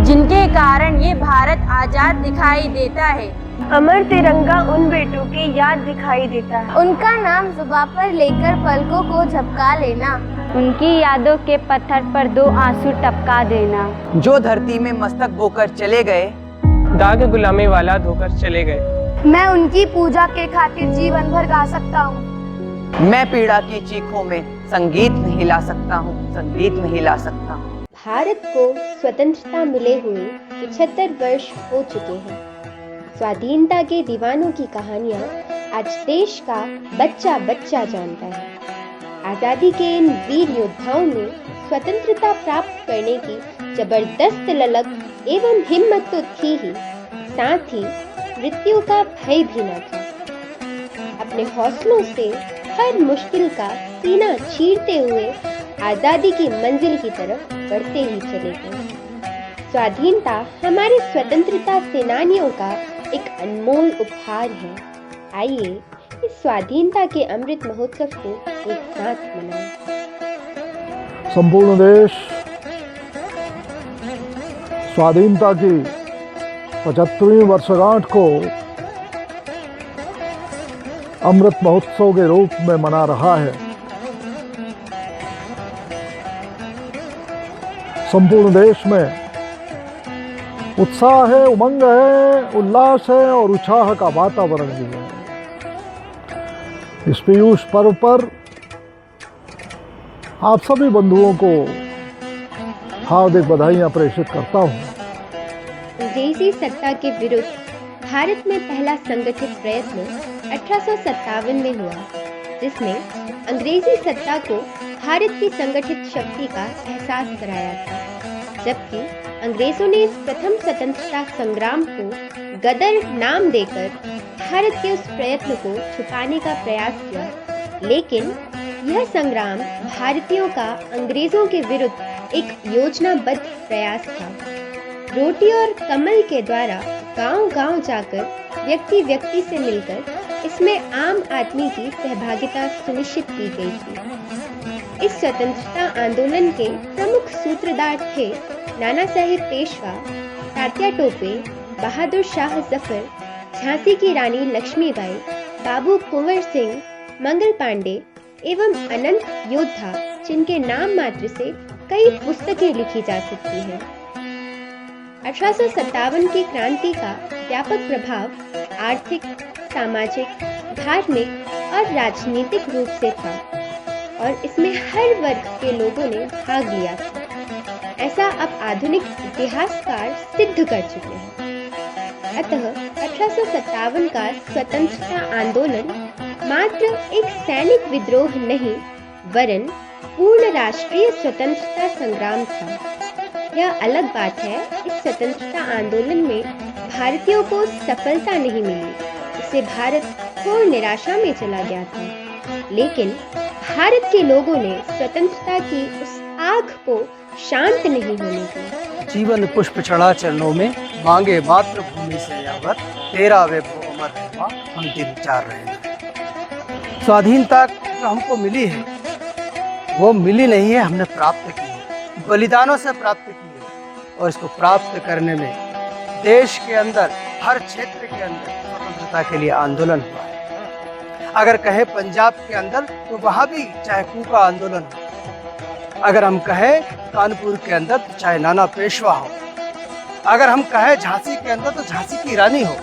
जिनके कारण ये भारत आजाद दिखाई देता है। अमर तिरंगा उन बेटों की याद दिखाई देता है। उनका नाम जुबां पर लेकर पलकों को झपका लेना, उनकी यादों के पत्थर पर दो आंसू टपका देना। जो धरती में मस्तक बोकर चले गए, दाग गुलामी वाला धोकर चले गए। मैं उनकी पूजा के खातिर जीवन भर गा सकता हूँ। मैं पीड़ा की चीखों में संगीत नहीं ला सकता हूँ, संगीत नहीं ला सकता हूँ। भारत को स्वतंत्रता मिले हुए 75 वर्ष हो चुके हैं। स्वाधीनता के दीवानों की कहानियां आज देश का बच्चा बच्चा जानता है। आज़ादी के इन वीर योद्धाओं में स्वतंत्रता प्राप्त करने की जबरदस्त ललक एवं हिम्मत तो थी ही, साथ ही मृत्यु का भय भी न था। अपने हौसलों से हर मुश्किल का सीना चीरते हुए आज़ादी की मंजिल की तरफ बढ़ते ही चले गए। स्वाधीनता हमारे स्वतंत्रता सेनानियों का एक अनमोल उपहार है। आइए इस स्वाधीनता के अमृत महोत्सव को एक साथ मनाएं। संपूर्ण देश स्वाधीनता की 75वीं वर्षगांठ को अमृत महोत्सव के रूप में मना रहा है। संपूर्ण देश में उत्साह है, उमंग है, उल्लास है और उत्साह का वातावरण भी है। इस पीयूष पर्व पर आप सभी बंधुओं को हार्दिक बधाइयां प्रेषित करता हूं। अंग्रेजी सत्ता के विरुद्ध भारत में पहला संगठित प्रयत्न 1857 में हुआ, जिसने अंग्रेजी सत्ता को भारत की संगठित शक्ति का एहसास कराया था। जबकि अंग्रेजों ने इस प्रथम स्वतंत्रता संग्राम को गदर नाम देकर भारत के उस प्रयत्न को छुपाने का प्रयास किया, लेकिन यह संग्राम भारतीयों का अंग्रेजों के विरुद्ध एक योजनाबद्ध प्रयास था। रोटी और कमल के द्वारा गांव-गांव जाकर व्यक्ति व्यक्ति से मिलकर इसमें आम आदमी की सहभागिता सुनिश्चित की गई थी। इस स्वतंत्रता आंदोलन के प्रमुख सूत्रधार थे नाना साहेब पेशवा, तात्या टोपे, बहादुर शाह जफर, झांसी की रानी लक्ष्मीबाई, बाबू कुंवर सिंह, मंगल पांडे एवं अनंत योद्धा, जिनके नाम मात्र से कई पुस्तकें लिखी जा सकती हैं। 1857 की क्रांति का व्यापक प्रभाव आर्थिक, सामाजिक, धार्मिक और राजनीतिक रूप से था और इसमें हर वर्ग के लोगों ने भाग लिया था। ऐसा अब आधुनिक इतिहासकार सिद्ध कर चुके हैं। अतः 1857 का स्वतंत्रता आंदोलन मात्र एक सैनिक विद्रोह नहीं, वरन पूर्ण राष्ट्रीय स्वतंत्रता संग्राम था। यह अलग बात है, इस स्वतंत्रता आंदोलन में भारतीयों को सफलता नहीं मिली, इससे भारत घोर निराशा में चला गया था। लेकिन भारत के लोगों ने स्वतंत्रता की उस आग को शांत नहीं होने दिया। जीवन पुष्प चढ़ा चरणों में, मांगे मातृभूमि से यावत, तेरा वे वो अमर रहवा, हम दिन चार रहे। स्वाधीनता जो हमको मिली है वो मिली नहीं है, हमने प्राप्त की है, बलिदानों से प्राप्त की है। और इसको प्राप्त करने में देश के अंदर हर क्षेत्र के अंदर स्वतंत्रता के लिए आंदोलन हुआ है। अगर कहे पंजाब के अंदर तो वहाँ भी चाहे कूका आंदोलन हो, अगर हम कहें कानपुर के अंदर तो चाहे नाना पेशवा हो, अगर हम कहें झांसी के अंदर तो झांसी की रानी हो,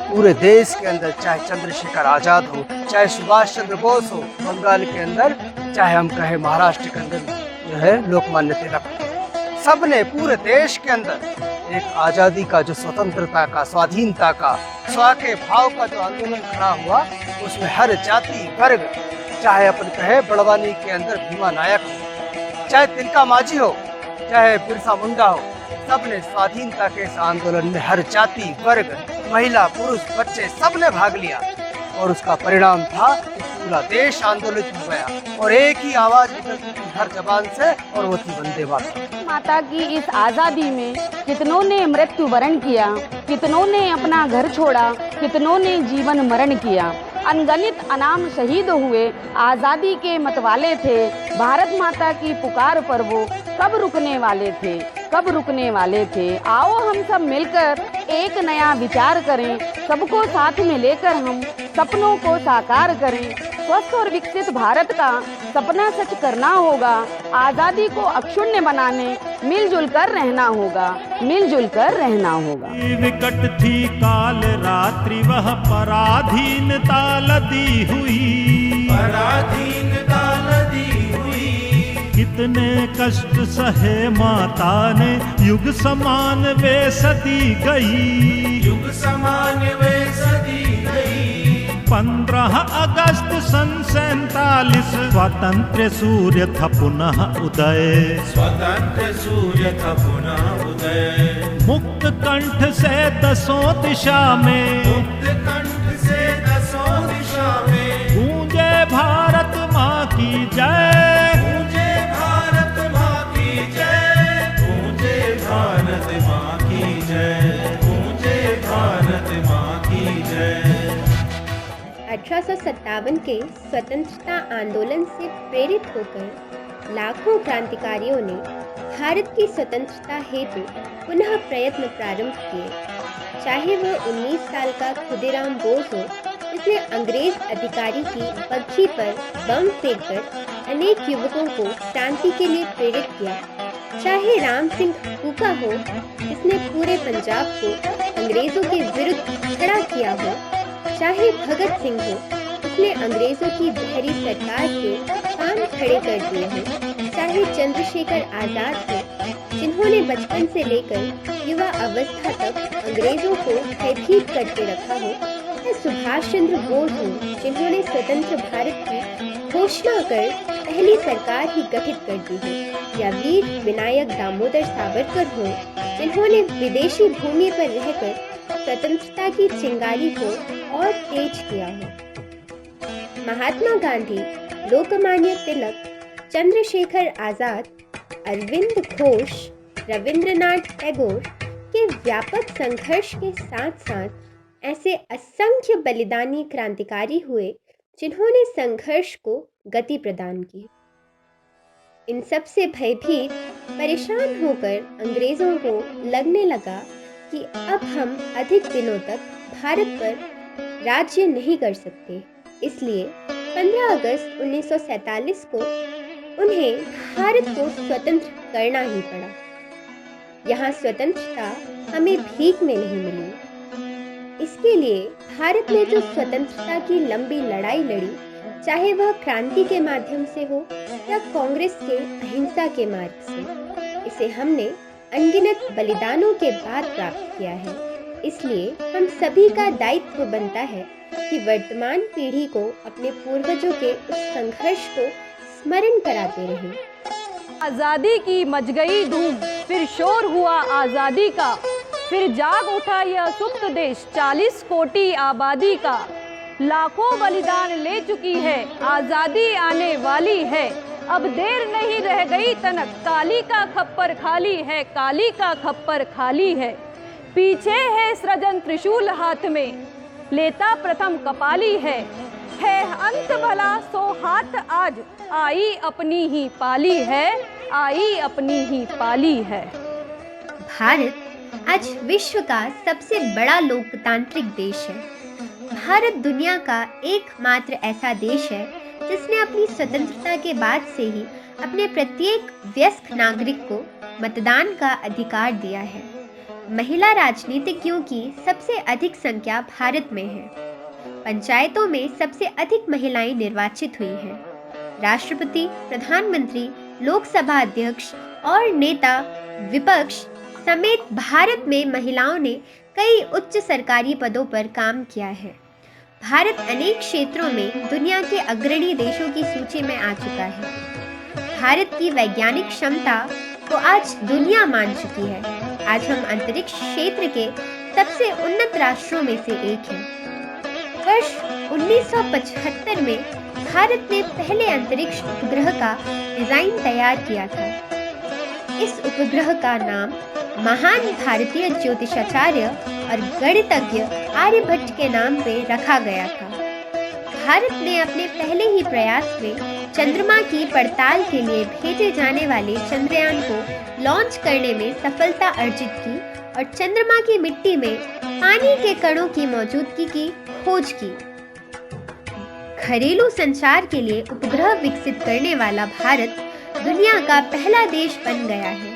पूरे देश के अंदर चाहे चंद्रशेखर आजाद हो, चाहे सुभाष चंद्र बोस हो, बंगाल के अंदर चाहे हम कहें महाराष्ट्र के अंदर जो है लोकमान्य तिलक, सबने पूरे देश के अंदर एक आजादी का जो स्वतंत्रता का, स्वाधीनता का, स्व के भाव का जो आंदोलन खड़ा हुआ, उसमें हर जाति वर्ग, चाहे अपन कहे बड़वानी के अंदर भीमा नायक हो, चाहे तिलका माझी हो, चाहे बिरसा मुंडा हो, सबने स्वाधीनता के इस आंदोलन में हर जाति वर्ग, महिला पुरुष बच्चे सबने भाग लिया और उसका परिणाम था कि पूरा देश आंदोलित हो गया और एक ही आवाज निकलती थी हर जबान से, और वो थी वंदे मातरम। माता की इस आज़ादी में कितनों ने मृत्यु वरण किया, कितनों ने अपना घर छोड़ा, कितनों ने जीवन मरण किया। अनगणित अनाम शहीद हुए, आज़ादी के मतवाले थे। भारत माता की पुकार पर वो कब रुकने वाले थे, कब रुकने वाले थे। आओ हम सब मिलकर एक नया विचार करें, सबको साथ में लेकर हम सपनों को साकार करें। स्वस्थ और विकसित भारत का सपना सच करना होगा। आज़ादी को अक्षुण्य बनाने मिलजुल कर रहना होगा, मिलजुल कर रहना होगा। विकट थी काल रात्रि वह पराधीनता लदी हुई, पराधीनता लदी हुई। कितने कष्ट सहे माता ने, युग समान वे सदी गई, युग समान वे सदी गई। 15 अगस्त सन 47 स्वतंत्र सूर्य था पुनः उदय, स्वतंत्र सूर्य था पुनः उदय। मुक्त कंठ से दसों दिशा में, मुक्त कंठ से दसों दिशा में गूंजे भारत माँ की जय, गूंजे भारत माँ की जय, गूंजे भारत माँ की जय, गूंजे भारत माँ की जय। 1857 के स्वतंत्रता आंदोलन से प्रेरित होकर लाखों क्रांतिकारियों ने भारत की स्वतंत्रता हेतु पुनः प्रयत्न प्रारंभ किए। चाहे वह 19 साल का खुदीराम बोस हो, जिसने अंग्रेज अधिकारी की बग्घी पर बम फेंककर अनेक युवकों को क्रांति के लिए प्रेरित किया, चाहे राम सिंह हुक्का हो, जिसने पूरे पंजाब को अंग्रेजों के विरुद्ध खड़ा किया हो, चाहे भगत सिंह हो, उसने अंग्रेजों की बहरी सरकार के कान खड़े कर दिए हैं, चाहे चंद्रशेखर आजाद हो, जिन्होंने बचपन से लेकर युवा अवस्था तक अंग्रेजों को भयभीत करके रखा हो, या सुभाष चंद्र बोस हो, जिन्होंने स्वतंत्र भारत की घोषणा कर पहली सरकार ही गठित कर दी हो, या वीर विनायक दामोदर सावरकर हो, जिन्होंने विदेशी भूमि पर रहकर स्वतंत्रता की चिंगारी को और तेज किया हो। महात्मा गांधी, लोकमान्य तिलक, चंद्रशेखर आजाद, अरविंद घोष, रविंद्रनाथ टैगोर के व्यापक संघर्ष के साथ साथ ऐसे असंख्य बलिदानी क्रांतिकारी हुए, जिन्होंने संघर्ष को गति प्रदान की। इन सब से भयभीत, परेशान होकर अंग्रेजों को लगने लगा कि अब हम अधिक दिनों तक भारत पर राज्य नहीं कर सकते। इसलिए 15 अगस्त 1947 को उन्हें भारत को स्वतंत्र करना ही पड़ा। यहाँ स्वतंत्रता हमें भीख में नहीं मिली। इसके लिए भारत ने जो स्वतंत्रता की लंबी लड़ाई लड़ी, चाहे वह क्रांति के माध्यम से हो या कांग्रेस के अहिंसा के मार्ग से, इसे हमने अनगिनत बलिदानों के बाद प्राप्त किया है। इसलिए हम सभी का दायित्व बनता है कि वर्तमान पीढ़ी को अपने पूर्वजों के उस संघर्ष को स्मरण कराते रहें। आज़ादी की मच गई धूम, फिर शोर हुआ आज़ादी का, फिर जाग उठा यह सुप्त देश 40 कोटि आबादी का। लाखों बलिदान ले चुकी है, आज़ादी आने वाली है। अब देर नहीं रह गई तनक, काली का खप्पर खाली है, काली का खप्पर खाली है। पीछे है सृजन त्रिशूल हाथ में, लेता प्रथम कपाली है अंत भला सो हाथ आज, आई अपनी ही पाली है, आई अपनी ही पाली है। भारत आज विश्व का सबसे बड़ा लोकतांत्रिक देश है। भारत दुनिया का एकमात्र ऐसा देश है जिसने अपनी स्वतंत्रता के बाद से ही अपने प्रत्येक वयस्क नागरिक को मतदान का अधिकार दिया है। महिला राजनीतिज्ञों की सबसे अधिक संख्या भारत में है। पंचायतों में सबसे अधिक महिलाएं निर्वाचित हुई हैं। राष्ट्रपति, प्रधानमंत्री, लोकसभा अध्यक्ष और नेता विपक्ष समेत भारत में महिलाओं ने कई उच्च सरकारी पदों पर काम किया है। भारत अनेक क्षेत्रों में दुनिया के अग्रणी देशों की सूची में आ चुका है। भारत की वैज्ञानिक क्षमता को आज दुनिया मान चुकी है। आज हम अंतरिक्ष क्षेत्र के सबसे उन्नत राष्ट्रों में से एक हैं। वर्ष 1975 में भारत ने पहले अंतरिक्ष उपग्रह का डिजाइन तैयार किया था। इस उपग्रह का नाम महान भारतीय ज्योतिषाचार्य और गणितज्ञ आर्यभट्ट के नाम पे रखा गया था। भारत ने अपने पहले ही प्रयास में चंद्रमा की पड़ताल के लिए भेजे जाने वाले चंद्रयान को लॉन्च करने में सफलता अर्जित की और चंद्रमा की मिट्टी में पानी के कणों की मौजूदगी की खोज की। घरेलू संचार के लिए उपग्रह विकसित करने वाला भारत दुनिया का पहला देश बन गया है।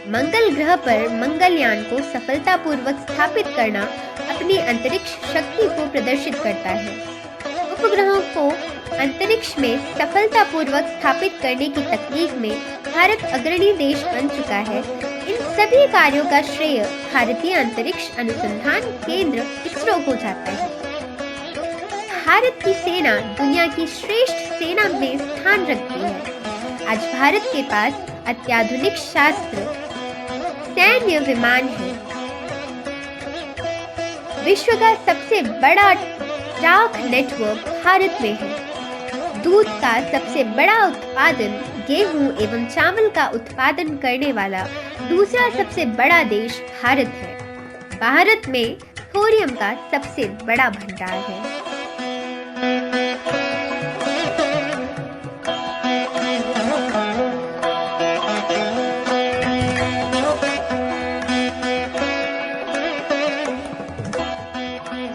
मंगल ग्रह पर मंगलयान को सफलतापूर्वक स्थापित करना अपनी अंतरिक्ष शक्ति को प्रदर्शित करता है। उपग्रहों को अंतरिक्ष में सफलतापूर्वक स्थापित करने की तकनीक में भारत अग्रणी देश बन चुका है। इन सभी कार्यों का श्रेय भारतीय अंतरिक्ष अनुसंधान केंद्र इसरो को जाता है। भारत की सेना दुनिया की श्रेष्ठ सेना में स्थान रखती है। आज भारत के पास अत्याधुनिक शास्त्र सैन्य विमान है। विश्व का सबसे बड़ा डाक नेटवर्क भारत में है। दूध का सबसे बड़ा उत्पादन गेहूं एवं चावल का उत्पादन करने वाला दूसरा सबसे बड़ा देश भारत है। भारत में थोरियम का सबसे बड़ा भंडार है।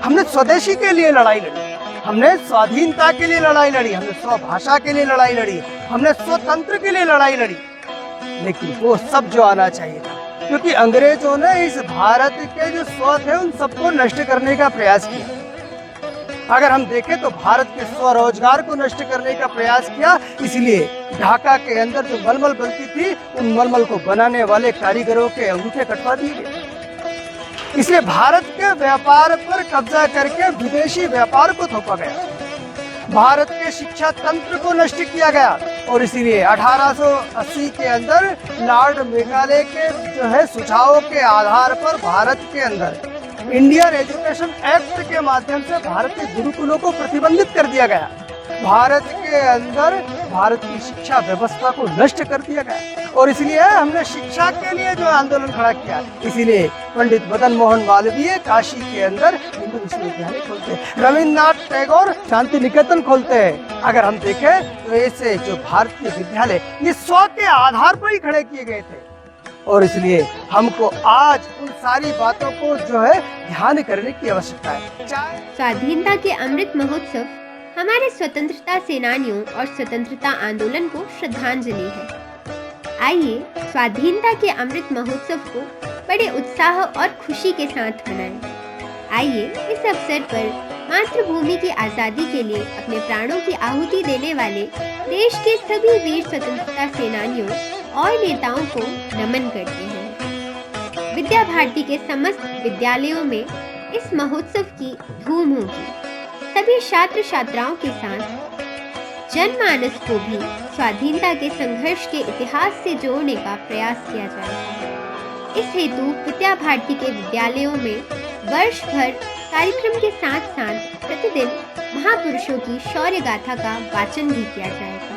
हमने स्वदेशी के लिए लड़ाई लड़ी, हमने स्वाधीनता के लिए लड़ाई लड़ी, हमने स्वभाषा के लिए लड़ाई लड़ी, हमने स्वतंत्र के लिए लड़ाई लड़ी। लेकिन वो सब जो आना चाहिए था, क्योंकि अंग्रेजों ने इस भारत के जो स्व थे उन सबको नष्ट करने का प्रयास किया। अगर हम देखें तो भारत के स्वरोजगार को नष्ट करने का प्रयास किया। इसलिए ढाका के अंदर जो मलमल बनती थी उन मलमल को बनाने वाले कारीगरों के अंगूठे कटवा दिए गए। इसलिए भारत के व्यापार पर कब्जा करके विदेशी व्यापार को थोपा गया। भारत के शिक्षा तंत्र को नष्ट किया गया और इसीलिए 1880 के अंदर लॉर्ड मेघालय के जो है सुझावों के आधार पर भारत के अंदर इंडियन एजुकेशन एक्ट के माध्यम से भारत के गुरुकुलों को प्रतिबंधित कर दिया गया। भारत के अंदर भारत की शिक्षा व्यवस्था को नष्ट कर दिया गया और इसलिए हमने शिक्षा के लिए जो आंदोलन खड़ा किया। इसीलिए पंडित मदन मोहन मालवीय काशी के अंदर हिंदू विश्वविद्यालय खोलते हैं, रविन्द्रनाथ टैगोर शांति निकेतन खोलते हैं। अगर हम देखें तो ऐसे जो भारतीय विद्यालय ये स्व के आधार पर ही खड़े किए गए थे और इसलिए हमको आज उन सारी बातों को जो है ध्यान करने की आवश्यकता है। स्वाधीनता के अमृत महोत्सव हमारे स्वतंत्रता सेनानियों और स्वतंत्रता आंदोलन को श्रद्धांजलि है। आइए स्वाधीनता के अमृत महोत्सव को बड़े उत्साह और खुशी के साथ मनाएं। आइए इस अवसर पर मातृभूमि की आज़ादी के लिए अपने प्राणों की आहुति देने वाले देश के सभी वीर स्वतंत्रता सेनानियों और नेताओं को नमन करते हैं। विद्या भारती के समस्त विद्यालयों में इस महोत्सव की धूम होगी। सभी छात्र छात्राओं के साथ जनमानस को भी स्वाधीनता के संघर्ष के इतिहास से जोड़ने का प्रयास किया जाएगा। इस हेतु विद्या भारती के विद्यालयों में वर्ष भर कार्यक्रम के साथ साथ प्रतिदिन महापुरुषों की शौर्य गाथा का वाचन भी किया जाएगा।